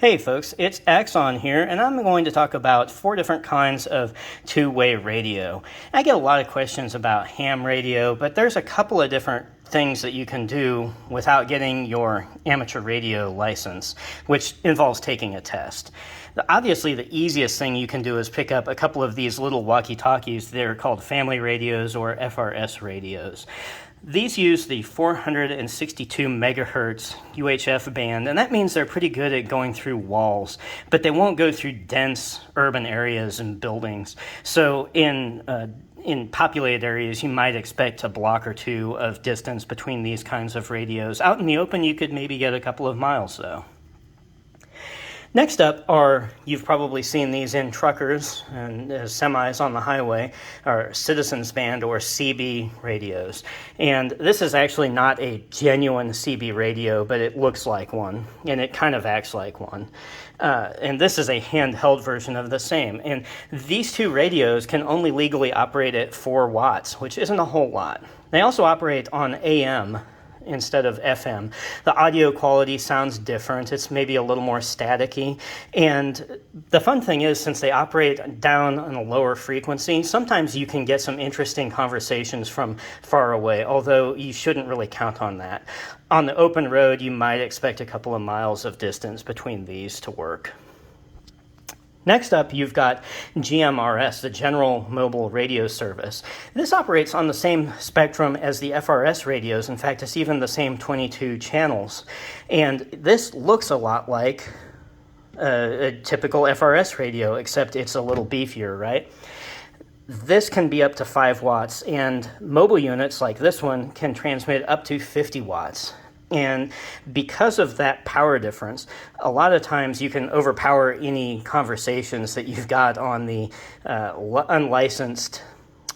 Hey folks, it's Axon here, and I'm going to talk about 4 different kinds of two-way radio. I get a lot of questions about ham radio, but there's a couple of different things that you can do without getting your amateur radio license, which involves taking a test. Obviously, the easiest thing you can do is pick up a couple of these little walkie-talkies. They're called family radios or FRS radios. These use the 462 megahertz UHF band, and that means they're pretty good at going through walls, but they won't go through dense urban areas and buildings. So in populated areas, you might expect a block or two of distance between these kinds of radios. Out in the open, you could maybe get a couple of miles, though. Next up are, you've probably seen these in truckers and semis on the highway, are Citizens Band or CB radios. And this is actually not a genuine CB radio, but it looks like one, and it kind of acts like one. And this is a handheld version of the same. And these two radios can only legally operate at 4 watts, which isn't a whole lot. They also operate on AM instead of FM. The audio quality sounds different. It's maybe a little more staticky. And the fun thing is, since they operate down on a lower frequency, sometimes you can get some interesting conversations from far away, although you shouldn't really count on that. On the open road, you might expect a couple of miles of distance between these to work. Next up, you've got GMRS, the General Mobile Radio Service. This operates on the same spectrum as the FRS radios. In fact, it's even the same 22 channels. And this looks a lot like a typical FRS radio, except it's a little beefier, right? This can be up to 5 watts, and mobile units like this one can transmit up to 50 watts. And because of that power difference, a lot of times you can overpower any conversations that you've got on the unlicensed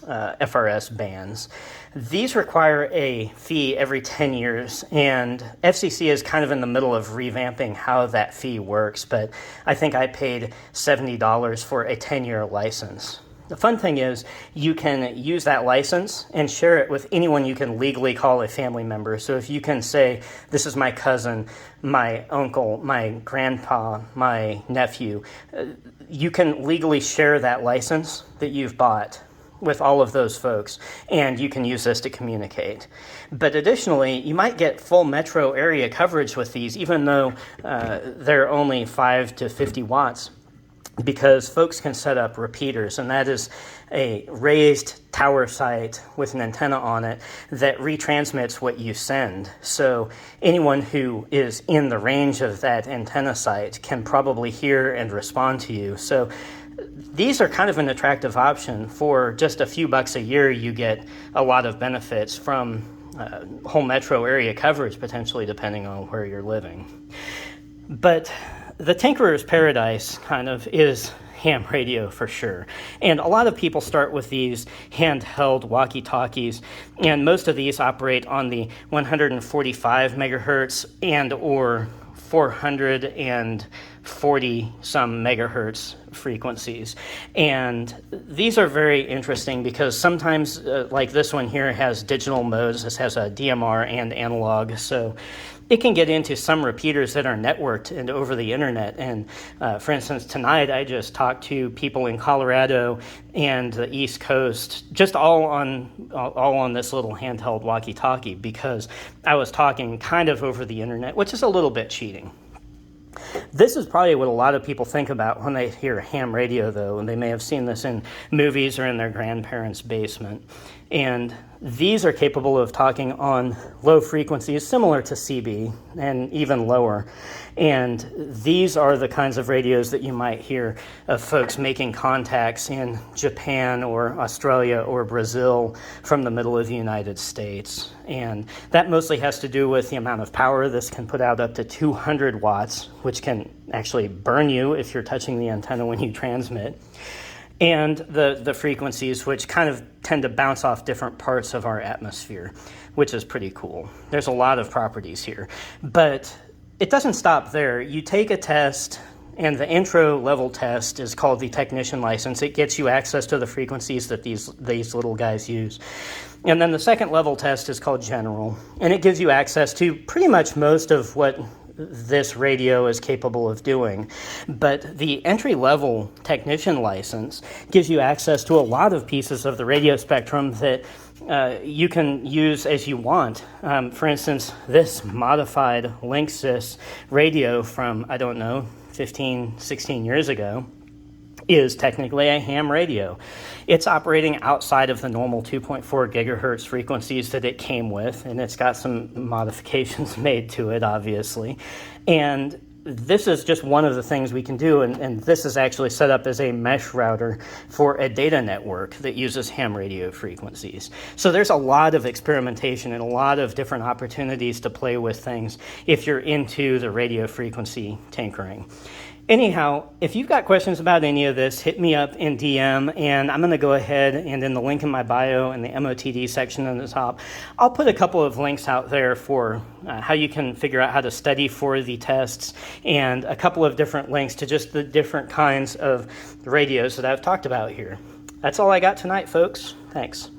FRS bands. These require a fee every 10 years, and FCC is kind of in the middle of revamping how that fee works, but I think I paid $70 for a 10-year license. The fun thing is you can use that license and share it with anyone you can legally call a family member. So if you can say, this is my cousin, my uncle, my grandpa, my nephew, you can legally share that license that you've bought with all of those folks, and you can use this to communicate. But additionally, you might get full metro area coverage with these, even though they're only 5 to 50 watts. Because folks can set up repeaters, and that is a raised tower site with an antenna on it that retransmits what you send. So anyone who is in the range of that antenna site can probably hear and respond to you. So these are kind of an attractive option. For just a few bucks a year, you get a lot of benefits from whole metro area coverage, potentially, depending on where you're living. But the tinkerer's paradise kind of is ham radio for sure. And a lot of people start with these handheld walkie-talkies, and most of these operate on the 145 megahertz and or 440 some megahertz frequencies. And these are very interesting because sometimes, like this one here, has digital modes. This has a DMR and analog, so it can get into some repeaters that are networked and over the internet. And for instance, tonight I just talked to people in Colorado and the East Coast, just all on this little handheld walkie-talkie, because I was talking kind of over the internet, which is a little bit cheating. This is probably what a lot of people think about when they hear ham radio, though, and they may have seen this in movies or in their grandparents' basement. And these are capable of talking on low frequencies similar to CB and even lower. And these are the kinds of radios that you might hear of folks making contacts in Japan or Australia or Brazil from the middle of the United States. And that mostly has to do with the amount of power. This can put out up to 200 watts, which can actually burn you if you're touching the antenna when you transmit. And the frequencies, which kind of tend to bounce off different parts of our atmosphere, which is pretty cool. There's a lot of properties here. But it doesn't stop there. You take a test, and the intro level test is called the technician license. It gets you access to the frequencies that these little guys use. And then the second level test is called general, and it gives you access to pretty much most of what this radio is capable of doing. But the entry-level technician license gives you access to a lot of pieces of the radio spectrum that you can use as you want. For instance, this modified Linksys radio from, 15, 16 years ago is technically a ham radio. It's operating outside of the normal 2.4 gigahertz frequencies that it came with, and it's got some modifications made to it, obviously. And this is just one of the things we can do, and this is actually set up as a mesh router for a data network that uses ham radio frequencies. So there's a lot of experimentation and a lot of different opportunities to play with things if you're into the radio frequency tinkering. Anyhow, if you've got questions about any of this, hit me up in DM, and I'm going to go ahead and in the link in my bio in the MOTD section on the top, I'll put a couple of links out there for how you can figure out how to study for the tests, and a couple of different links to just the different kinds of radios that I've talked about here. That's all I got tonight, folks. Thanks.